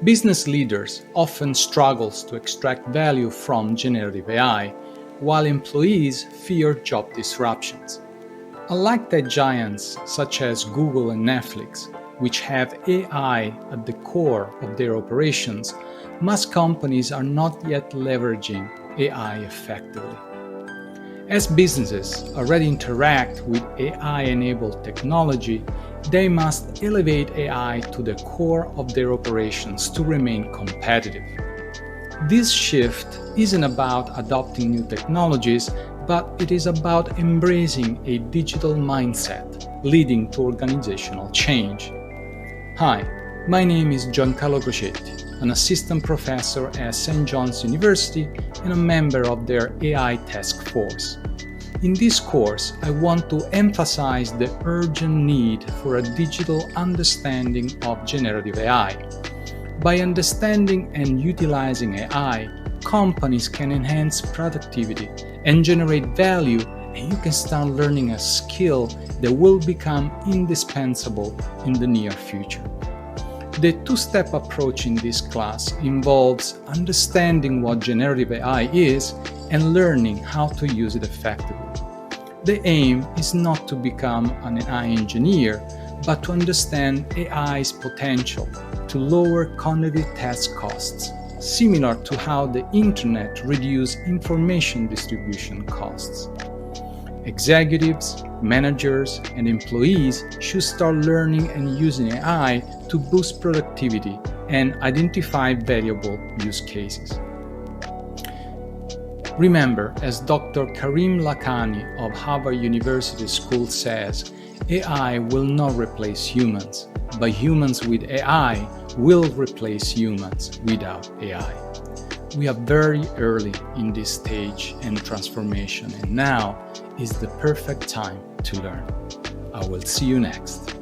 Business leaders often struggle to extract value from generative AI, while employees fear job disruptions. Unlike tech giants such as Google and Netflix, which have AI at the core of their operations, most companies are not yet leveraging AI effectively. As businesses already interact with AI-enabled technology, they must elevate AI to the core of their operations to remain competitive. This shift isn't about adopting new technologies, but it is about embracing a digital mindset, leading to organizational change. Hi, my name is John Cochet, an assistant professor at St. John's University and a member of their AI task force. In this course, I want to emphasize the urgent need for a digital understanding of generative AI. By understanding and utilizing AI, companies can enhance productivity and generate value, and you can start learning a skill that will become indispensable in the near future. The two-step approach in this class involves understanding what generative AI is and learning how to use it effectively. The aim is not to become an AI engineer, but to understand AI's potential to lower cognitive task costs, similar to how the internet reduced information distribution costs. Executives, managers, and employees should start learning and using AI to boost productivity and identify valuable use cases. Remember, as Dr. Karim Lakhani of Harvard University School says, AI will not replace humans, but humans with AI will replace humans without AI. We are very early in this stage and transformation, and now is the perfect time to learn. I will see you next.